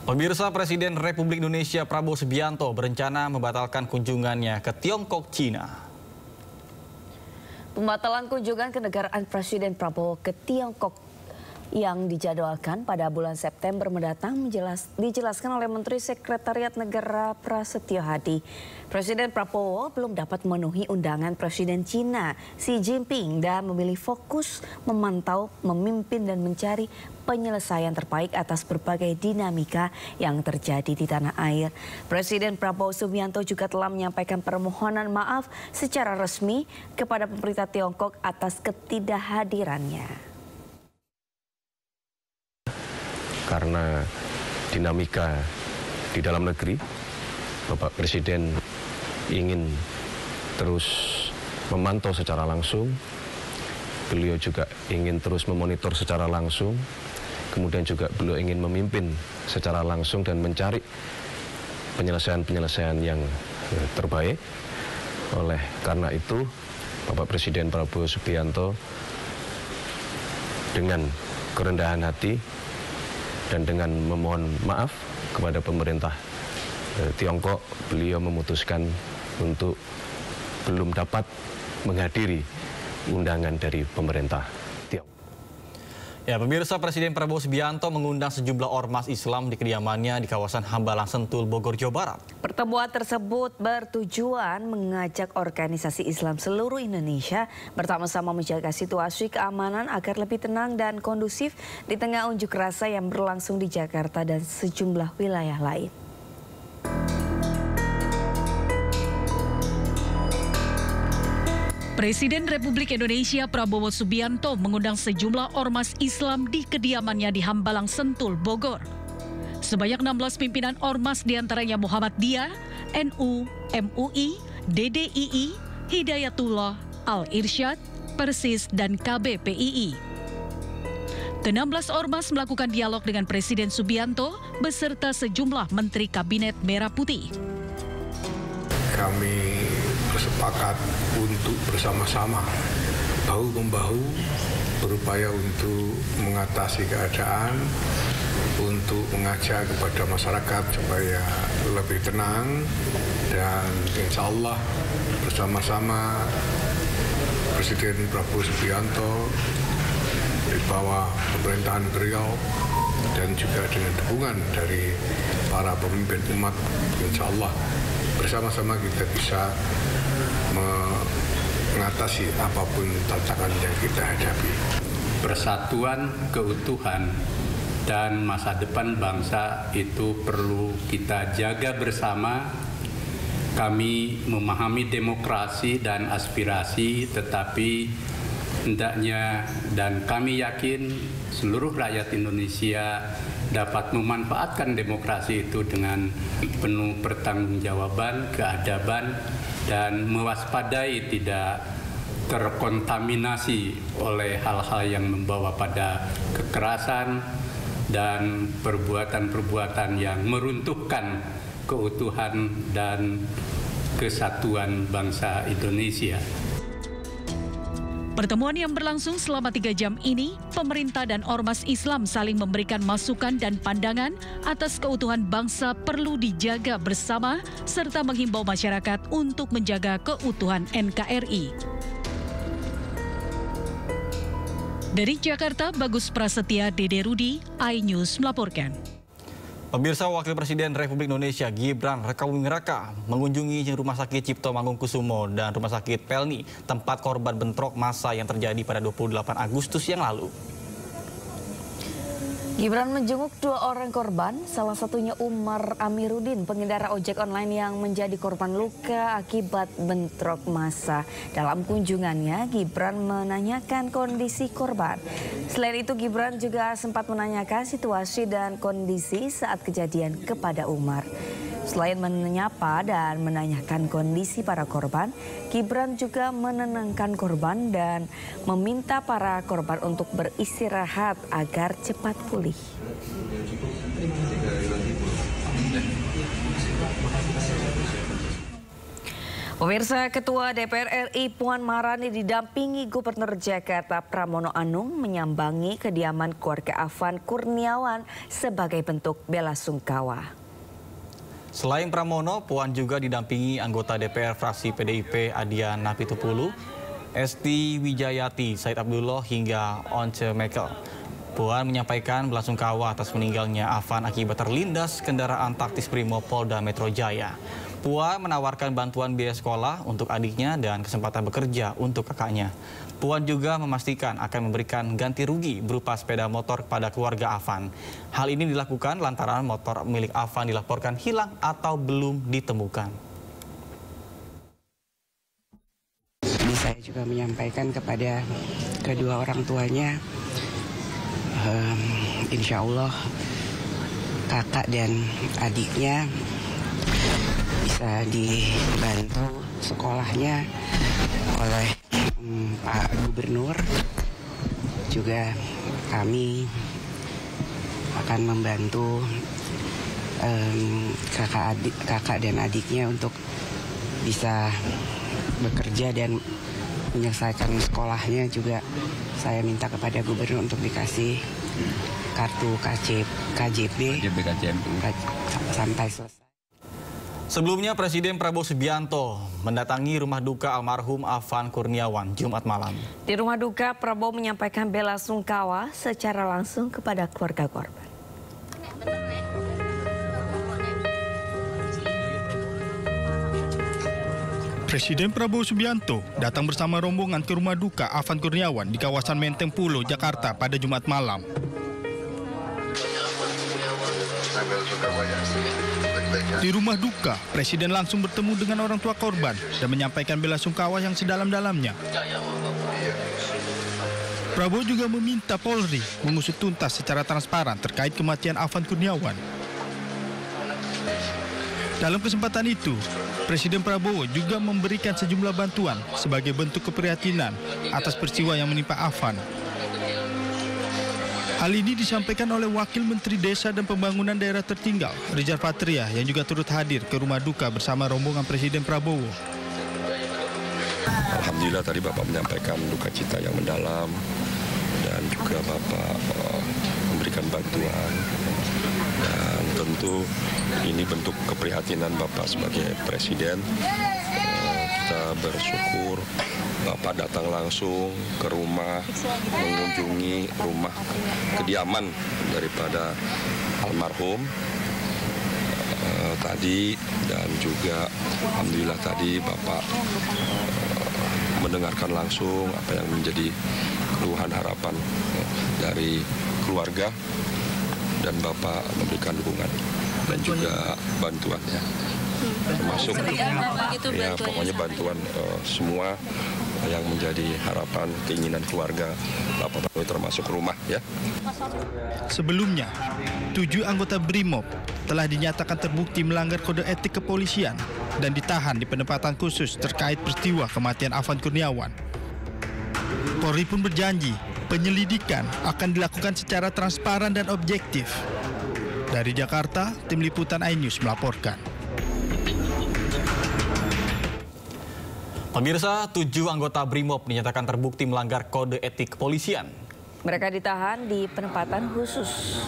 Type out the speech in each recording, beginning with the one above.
Pemirsa, Presiden Republik Indonesia Prabowo Subianto berencana membatalkan kunjungannya ke Tiongkok, Cina. Pembatalan kunjungan kenegaraan Presiden Prabowo ke Tiongkok yang dijadwalkan pada bulan September mendatang dijelaskan oleh Menteri Sekretariat Negara Prasetyo Hadi. Presiden Prabowo belum dapat memenuhi undangan Presiden Cina Xi Jinping dan memilih fokus memantau, memimpin dan mencari penyelesaian terbaik atas berbagai dinamika yang terjadi di tanah air. Presiden Prabowo Subianto juga telah menyampaikan permohonan maaf secara resmi kepada pemerintah Tiongkok atas ketidakhadirannya. Karena dinamika di dalam negeri, Bapak Presiden ingin terus memantau secara langsung, beliau juga ingin terus memonitor secara langsung, kemudian juga beliau ingin memimpin secara langsung dan mencari penyelesaian-penyelesaian yang terbaik. Oleh karena itu, Bapak Presiden Prabowo Subianto dengan kerendahan hati dan dengan memohon maaf kepada pemerintah Tiongkok, beliau memutuskan untuk belum dapat menghadiri undangan dari pemerintah Tiongkok. Ya, pemirsa, Presiden Prabowo Subianto mengundang sejumlah ormas Islam di kediamannya di kawasan Hambalang Sentul, Bogor, Jawa Barat. Pertemuan tersebut bertujuan mengajak organisasi Islam seluruh Indonesia bersama-sama menjaga situasi keamanan agar lebih tenang dan kondusif di tengah unjuk rasa yang berlangsung di Jakarta dan sejumlah wilayah lain. Presiden Republik Indonesia Prabowo Subianto mengundang sejumlah ormas Islam di kediamannya di Hambalang Sentul, Bogor. Sebanyak 16 pimpinan ormas diantaranya Muhammadiyah, NU, MUI, DDII, Hidayatullah, Al-Irsyad, Persis, dan KBPII. Ke-16 ormas melakukan dialog dengan Presiden Subianto beserta sejumlah Menteri Kabinet Merah Putih. Kami bersepakat untuk bersama-sama bahu-membahu berupaya untuk mengatasi keadaan, untuk mengajak kepada masyarakat supaya lebih tenang, dan insya Allah bersama-sama Presiden Prabowo Subianto di bawah pemerintahan beliau dan juga dengan dukungan dari para pemimpin umat, insya Allah bersama-sama kita bisa mengatasi apapun tantangan yang kita hadapi. Persatuan, keutuhan, dan masa depan bangsa itu perlu kita jaga bersama. Kami memahami demokrasi dan aspirasi, tetapi hendaknya dan kami yakin seluruh rakyat Indonesia dapat memanfaatkan demokrasi itu dengan penuh pertanggungjawaban, keadaban, dan mewaspadai tidak terkontaminasi oleh hal-hal yang membawa pada kekerasan dan perbuatan-perbuatan yang meruntuhkan keutuhan dan kesatuan bangsa Indonesia. Pertemuan yang berlangsung selama 3 jam ini, pemerintah dan ormas Islam saling memberikan masukan dan pandangan atas keutuhan bangsa perlu dijaga bersama, serta menghimbau masyarakat untuk menjaga keutuhan NKRI. Dari Jakarta, Bagus Prasetya, Dede Rudi, iNews melaporkan. Pemirsa, Wakil Presiden Republik Indonesia Gibran Rakabuming Raka mengunjungi Rumah Sakit Cipto Mangunkusumo dan Rumah Sakit Pelni, tempat korban bentrok massa yang terjadi pada 28 Agustus yang lalu. Gibran menjenguk 2 orang korban, salah satunya Umar Amiruddin, pengendara ojek online yang menjadi korban luka akibat bentrok massa. Dalam kunjungannya, Gibran menanyakan kondisi korban. Selain itu, Gibran juga sempat menanyakan situasi dan kondisi saat kejadian kepada Umar. Selain menyapa dan menanyakan kondisi para korban, Gibran juga menenangkan korban dan meminta para korban untuk beristirahat agar cepat pulih. Pemirsa, Ketua DPR RI Puan Maharani didampingi Gubernur Jakarta Pramono Anung menyambangi kediaman keluarga Afan Kurniawan sebagai bentuk bela sungkawa. Selain Pramono, Puan juga didampingi anggota DPR fraksi PDIP Adian Napitupulu, Esti Wijayati, Said Abdullah hingga Once Mekel. Puan menyampaikan belasungkawa atas meninggalnya Afan akibat terlindas kendaraan taktis Brimob Polda Metro Jaya. Puan menawarkan bantuan biaya sekolah untuk adiknya dan kesempatan bekerja untuk kakaknya. Puan juga memastikan akan memberikan ganti rugi berupa sepeda motor kepada keluarga Afan. Hal ini dilakukan lantaran motor milik Afan dilaporkan hilang atau belum ditemukan. Saya juga menyampaikan kepada kedua orang tuanya, insya Allah kakak dan adiknya bisa dibantu sekolahnya oleh Pak Gubernur. Juga kami akan membantu kakak dan adiknya untuk bisa bekerja dan menyelesaikan sekolahnya. Juga saya minta kepada Gubernur untuk dikasih kartu KJP sampai selesai. Sebelumnya, Presiden Prabowo Subianto mendatangi rumah duka almarhum Afan Kurniawan Jumat malam. Di rumah duka, Prabowo menyampaikan bela sungkawa secara langsung kepada keluarga korban. Presiden Prabowo Subianto datang bersama rombongan ke rumah duka Afan Kurniawan di kawasan Menteng Pulo, Jakarta pada Jumat malam. Di rumah duka, Presiden langsung bertemu dengan orang tua korban dan menyampaikan bela sungkawa yang sedalam-dalamnya. Prabowo juga meminta Polri mengusut tuntas secara transparan terkait kematian Afan Kurniawan. Dalam kesempatan itu, Presiden Prabowo juga memberikan sejumlah bantuan sebagai bentuk keprihatinan atas peristiwa yang menimpa Afan. Hal ini disampaikan oleh Wakil Menteri Desa dan Pembangunan Daerah Tertinggal, Rizal Patria, yang juga turut hadir ke rumah duka bersama rombongan Presiden Prabowo. Alhamdulillah tadi Bapak menyampaikan duka cita yang mendalam dan juga Bapak memberikan bantuan. Dan tentu ini bentuk keprihatinan Bapak sebagai Presiden. Kita bersyukur Bapak datang langsung ke rumah, mengunjungi rumah kediaman daripada almarhum tadi, dan juga alhamdulillah tadi Bapak mendengarkan langsung apa yang menjadi keluhan harapan dari keluarga, dan Bapak memberikan dukungan dan juga bantuannya, termasuk ya pokoknya bantuan semua yang menjadi harapan keinginan keluarga Bapak, termasuk rumah ya. Sebelumnya, 7 anggota Brimob telah dinyatakan terbukti melanggar kode etik kepolisian dan ditahan di penempatan khusus terkait peristiwa kematian Afan Kurniawan. Polri pun berjanji penyelidikan akan dilakukan secara transparan dan objektif. Dari Jakarta, tim liputan iNews melaporkan. Pemirsa, 7 anggota Brimob dinyatakan terbukti melanggar kode etik kepolisian. Mereka ditahan di penempatan khusus.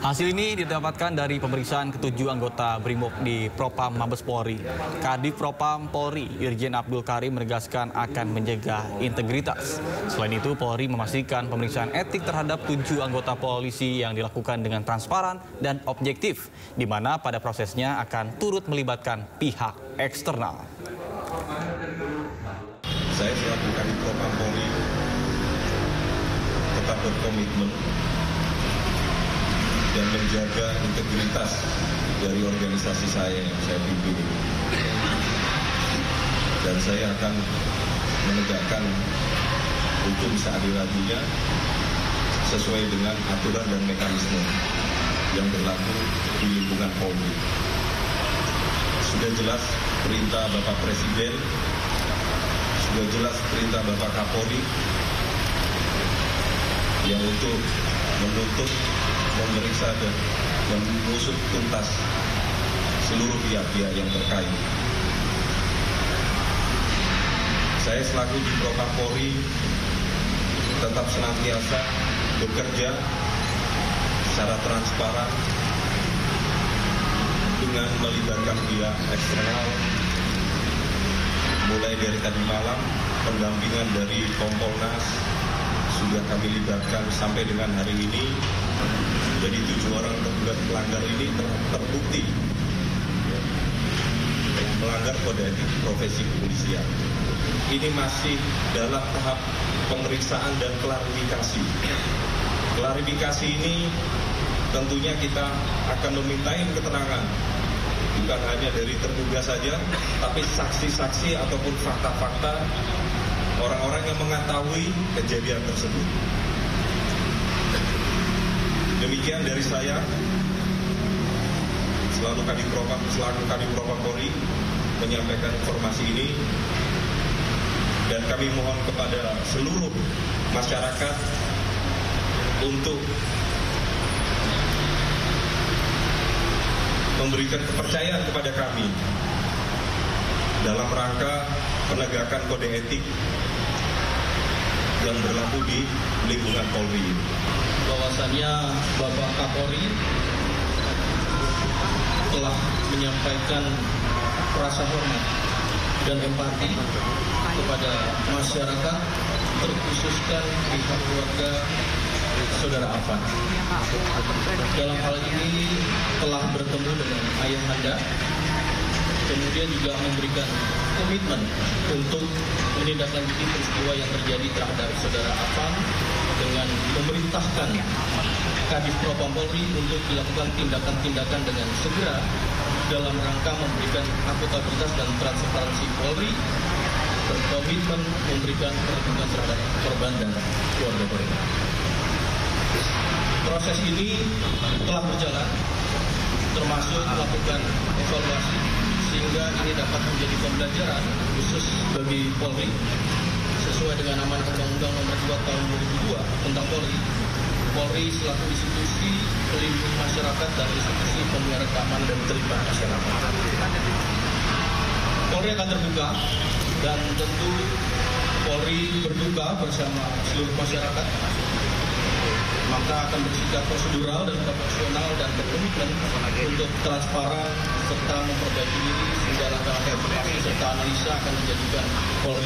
Hasil ini didapatkan dari pemeriksaan ke-7 anggota Brimob di Propam Mabes Polri. Kadif Propam Polri, Irjen Abdul Karim, menegaskan akan menjaga integritas. Selain itu, Polri memastikan pemeriksaan etik terhadap 7 anggota polisi yang dilakukan dengan transparan dan objektif, di mana pada prosesnya akan turut melibatkan pihak eksternal. Saya selaku Kadif Propam Polri tetap berkomitmen dan menjaga integritas dari organisasi saya yang saya pimpin. Dan saya akan menegakkan hukum seadil-adilnya sesuai dengan aturan dan mekanisme yang berlaku di lingkungan Polri. Sudah jelas perintah Bapak Presiden, sudah jelas perintah Bapak Kapolri yang untuk menuntut, memeriksa dan mengusut tuntas seluruh pihak-pihak yang terkait. Saya selaku di Propam Polri tetap senantiasa bekerja secara transparan dengan melibatkan pihak eksternal, mulai dari tadi malam pendampingan dari Kompolnas sudah kami libatkan sampai dengan hari ini. Jadi 7 orang terduga pelanggar ini terbukti melanggar kode etik profesi kepolisian. Ini masih dalam tahap pemeriksaan dan klarifikasi. Klarifikasi ini tentunya kita akan memintai keterangan bukan hanya dari terduga saja, tapi saksi-saksi ataupun fakta-fakta orang-orang yang mengetahui kejadian tersebut. Demikian dari saya, selaku Kadipropam Polri menyampaikan informasi ini, dan kami mohon kepada seluruh masyarakat untuk memberikan kepercayaan kepada kami dalam rangka penegakan kode etik yang berlaku di lingkungan Polri. Bahwasannya Bapak Kapolri telah menyampaikan rasa hormat dan empati kepada masyarakat, terkhususkan pihak keluarga Saudara Afan. Dalam hal ini telah bertemu dengan ayahanda, kemudian juga memberikan komitmen untuk menindaklanjuti peristiwa yang terjadi terhadap Saudara Afan dengan memerintahkan Kadif Propam Polri untuk dilakukan tindakan-tindakan dengan segera dalam rangka memberikan akuntabilitas dan transparansi Polri, berkomitmen memberikan perlindungan terhadap korban dan keluarga korban. Proses ini telah berjalan, termasuk melakukan evaluasi, sehingga ini dapat menjadi pembelajaran khusus bagi Polri sesuai dengan amanat Undang-Undang Nomor 2 Tahun 2002 tentang Polri. Polri selaku institusi pelindung masyarakat dan institusi pemelihara keamanan dan ketertiban masyarakat. Polri akan terbuka dan tentu Polri berduka bersama seluruh masyarakat, maka akan bersikap prosedural dan proporsional dan berkomitmen untuk transparan serta memperbaiki diri sehingga langkah evaluasi serta analisa akan menjadikan Polri